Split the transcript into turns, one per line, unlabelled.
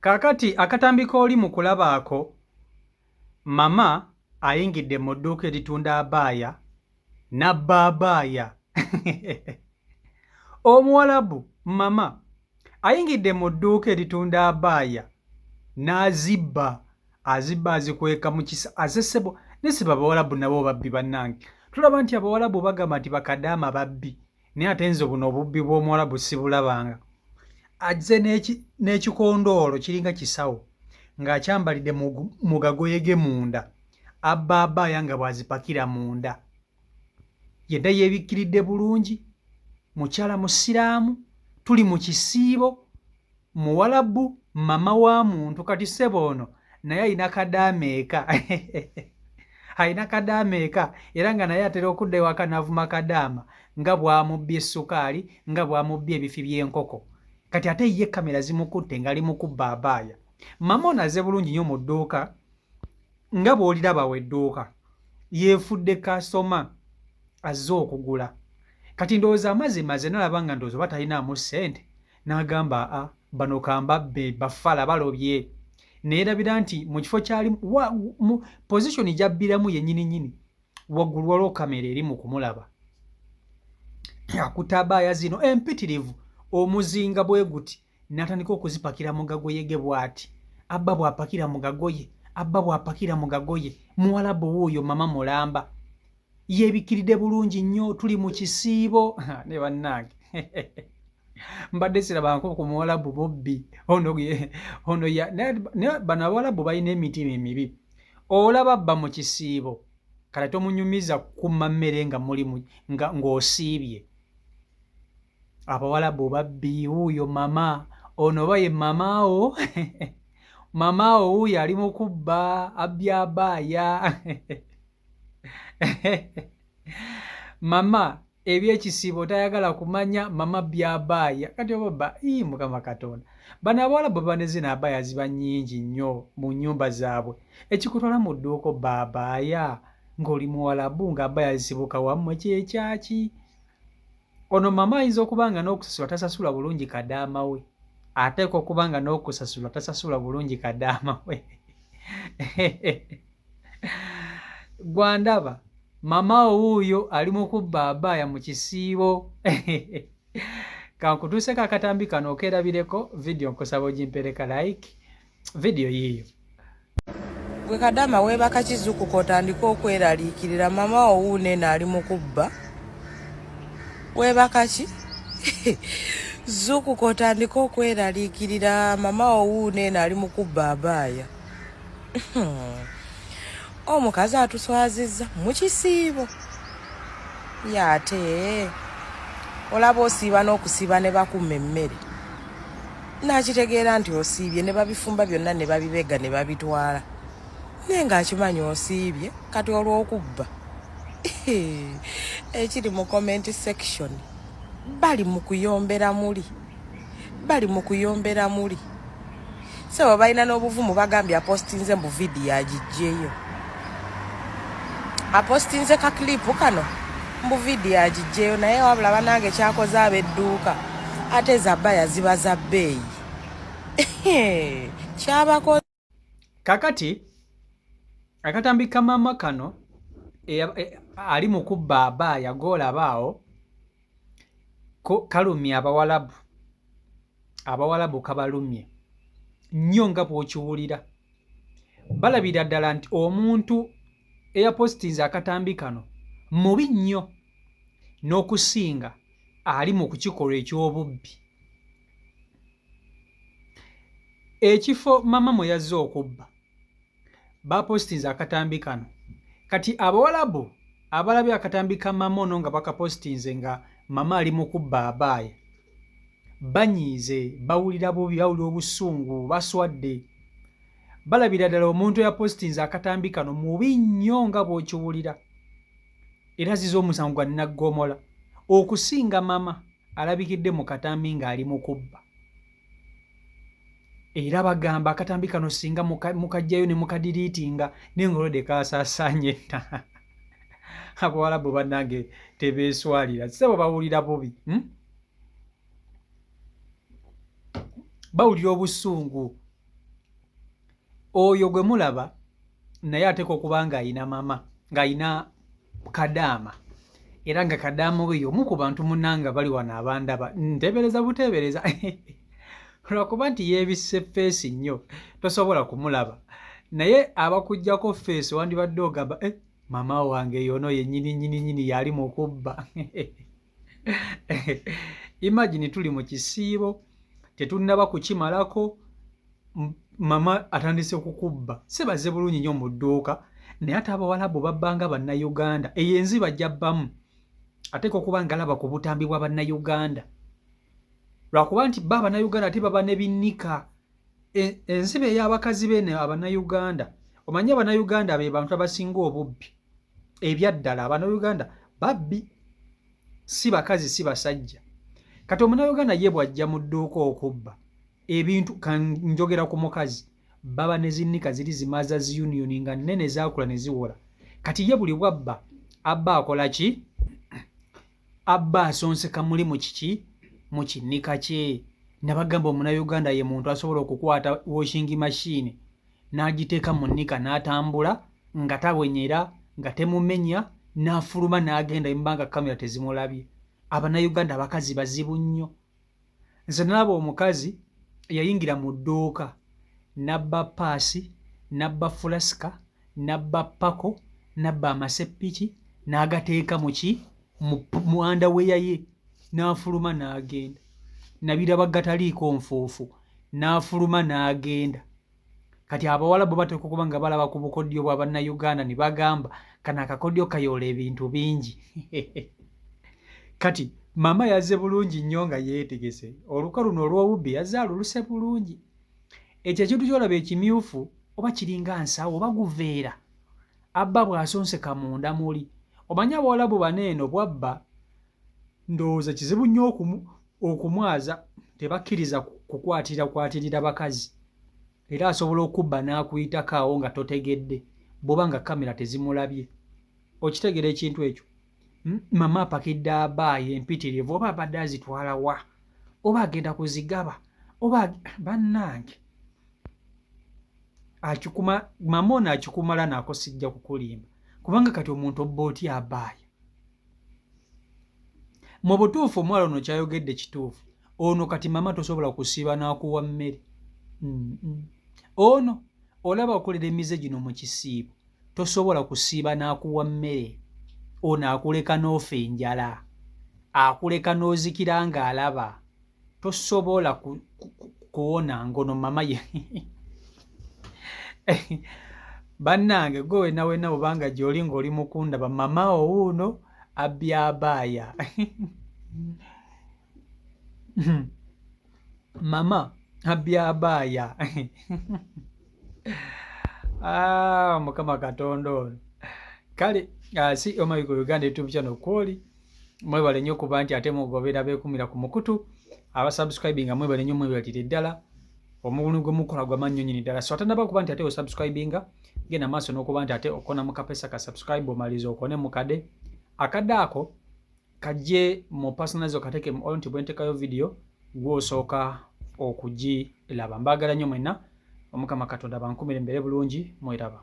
Kakati akatambi kooli mu kulaba ako, mama ayingidde mu dduuka eritunda abaaya, n'abba abaaya. Omuwalabu mama ayingidde mu dduuka eritunda abaaya n'azibba, azikweka mu kisa azesebo nesiba abawalabu nabo babbi bannange. Tulaba nti abawalabu bagamba nti bakadaama babbi, naye ate nze buno obubbi bw'omuwalabu sibulabanga. Azze n'ekikondoolo kiringa kisawo ng'akyambalidde mu gagoye ge munda, abba abaaya nga bw'azipakira munda. Yedda yeebikkiridde bulungi, mukyala musiraamu, tuli mu kisiibo, muwalabu mama wa muntu. Kati ssebo ono naye ayina kadaama eka ayina kadaama eka, era nga naye atera okudda ewaka n'avuma kadaama nga bw'amubbye essukaali, nga bw'amubbye ebifi by'enkoko. Kati ate ye kamera zimukutte ng'ali mu kubba abaaya. Mama ono azze bulungi nnyo mu dduuka, nga bw'oliraba edduuka yeefudde kasitoma azze okugula. Kati ndowooza amaze nalaba nga ndowooza oba talinaamu ssente, n'agamba bano kambabbe baffala balobye. Neerabira nti mu kifo kyali mu pozisoni gy'abbiramu yennyini waggulu waliwo kamera eri mu kumulaba. Akutte abaaya zino empitirivu, omuzinga bwe guti, n'atandika okuzipakira mu gagoye ge bw'ati. Abba bw'apakira mu gagoye, abba bw'apakira mu gagoye, muwalabu wuuyo mama mulamba. Yeebikkiridde bulungi nnyo, tuli mu kisiibo ne bannange. Mbadde sirabangako ku muwalabu mubbi ono bano abawalabu balina emitima emibi. Olaba abba mu kisiibo, kale tomunyumiza kukumma mmere nga muli ng'osiibye. Abawalabu babbi, wuuyo mama ono oba ye mamaawo mamaawo wuuyo ali mu kubba, abbye abaaya. Mama ebyekisiibo tayagala kumanya, mama byabaaya. Kati oba Mukama Katonda, bano abawalabu banezina abaaya ziba nnyingi nnyo mu nnyumba zaabwe. Ekikutwala mu dduuka obba abaaya ng'oli muwalabu ng'abaaya zisibuka wammwe kyekyaki? Ono mama ayinza okuba nga n'okusasula tasasula bulungi kadaama we, ateeka okuba nga n'okusasula tasasula bulungi kadaama we. Gwandaba mama wuuyo ali mu kubba abaaya mu kisiibo. Kankutuuseko akatambi kano okeerabireko vidiyo, nkusaba ogimpereka like vidiyo yiiyo.
Gwe kadaama weebaka kizukuka otandika okweraliikirira mama wo wuuneeno ali mu kubba. Weebaka ki? Zukuka otandika okweraliikirira mama wo wuuneeno ali mu kubba abaaya. Omukazi atuswazizza mu kisiibo. Yaate olaba osiiba n'okusiiba ne bakumma emmere, nakitegeera nti osiibye, ne babifumba byonna ne babibega ne babitwala, naye ng'akimanyi osiibye. Kati olw'okubba ekiri mu comment section bali mu kuyombera muli, bali mu kuyombera muli. So balina n'obuvumu bagambye apostinze mu vidiyo agiggyeyo, apostinze ka klipu kano mu vidiyo agiggyeyo, naye wabula banange kyakoze ab'edduuka ate zabbaya ziba za bbeeyi. Kyabako
Kakati akatambi ka mama kano ali mu kubba abaaya g'olabaawo kalumye abawalabu. Abawalabu kabalumye nnyo nga bw'okiwulira. Balabira ddala nti omuntu eyapositinze akatambi kano mubi nnyo n'okusinga ali mu kukikolwa eky'obubbi. Ekifo mama mwe yazze okubba bapositinze akatambi kano. Kati abawalabu abalabye akatambi ka mama ono nga bakapositinze nga mama ali mu kubba abaaya, banyiize, bawulira bubi, bawulira obusungu, baswadde. Balabira ddala omuntu eyapositinze akatambi kano mubi nnyo nga bw'okiwulira, era zize omusango gwa nnaggomola okusinga mama alabikidde mu katambi ng'ali mu kubba. Era bagamba akatambi kano singa mukajjayo ne mukadiriitinga n'engolode kaasaasaanye dda. Abawalabu bannange tebeeswalira, ssebo bawulira bubi. Bawulira obusungu oyo gwe mulaba naye ateeka okuba ng'ayina mama ng'ayina kadaama era nga kadaama we y'omu ku bantu munnanga bali wano abandaba nteebereza buteebereza lwakuba nti yeebisse feesi nnyo tosobola kumulaba naye abakuggyako feesi wandibadde ogamba mama wange yono yennyini yali mu kubba imagine tuli mu kisiibo tetunnaba kukimalako mama atandise kukubba sebaze bulungi nnyo mu dduuka naye ate abawalabu babbanga bannayuganda eyo enziba gyabbamu ateeka okuba ngalaba ku butambi bwa bannayuganda lwakuba nti ba bannayuganda ate baba ne binnika enziba ey'abakazi beene abannayuganda omanye abannayuganda be bantu abasinga obubbi ebyaddala abannayuganda babbi si bakazi si basajja kati omunnayuganda ye bw'ajja mu dduuka okubba ebintu kanjogera ku mukazi baba ne zinnika ziri zimaza ziyuniyoni nga nnene zaakula ne ziwola kati ye buli bwabba abba akola ki abba asonseka muli mu kiki mu kinnika kye nabagamba omunnayuganda ye muntu asobola okukwata washing machine n'agiteeka mu nnika n'atambula nga tawenyera nga temumenya n'afuluma n'agenda embanga kamera tezimulabye abannayuganda abakazi bazibu nnyo nze nalaba omukazi yayingira mu dduuka nabba paasi nabba fulasika nabba pako nabba amaseppiki n'agateeka mu andaweya ye n'afuluma n'agenda nabiraba gataliiko nfuufu n'afuluma n'agenda kati abawalabu bateeka okuba nga balaba ku bukodyo bwa bannayuganda ne bagamba kano akakodyo kayoola ebintu bingi kati mama yazze bulungi nnyo nga yeetegese oluka luno olw'obubbi yazze aluluse bulungi ekyo ekintu kyolaba ekimyufu oba kiringa nsawo oba guveera abba bw'asonseka munda muli omanye abawalabu bano eno bwabba ndowooza kizibu nnyo okumwaza tebakkiriza kukwatirira bakazi era asobola okubba n'akuyitako awo nga totegedde bw'oba nga kamera tezimulabye okitegera ekintu ekyo mama apakidde abaayi empitirivu oba abadde azitwala wa oba agenda kuzigaba oba bannange mama ono akikumala naako sijja kukulimba kubanga kati omuntu obba otya abaayi mu butuufu omwala ono kyayogedde kituufu ono kati mama tosobola kusiiba n'akuwa mmere ono olaba okolera emize gino mu kisiibo tosobola kusiiba n'akuwa mmere ono akuleka n'ofa enjala akuleka n'ozikira ng'alaba tosobola kuwona ngono mama ye bannange gwe wenna bwobanga gy'oli ng'oli mukundaba mama owuuno abyabaaya mama abyabaaya mukama katonda ono kale si Omaigo Uganda YouTube channel kwoli mwebale nnyo kuba nti ate mugobera beekumira ku mukutu abasubscribinga mwebale nnyo mwebalire ddala omulimu gwe mukola gw'amannyo nnyini ddala so atandaba kuba nti ate osubscribinga genda maaso n'okuba nti ate okona mu kapesa ka subscribe omaliza okone mu kade akadde ako kajje mu personalize okateeke mu nti bwe ntekayo video gw'osooka okugiraba mbaagala nnyo mwenna omukama katonda bankumire mbere bulungi mweraba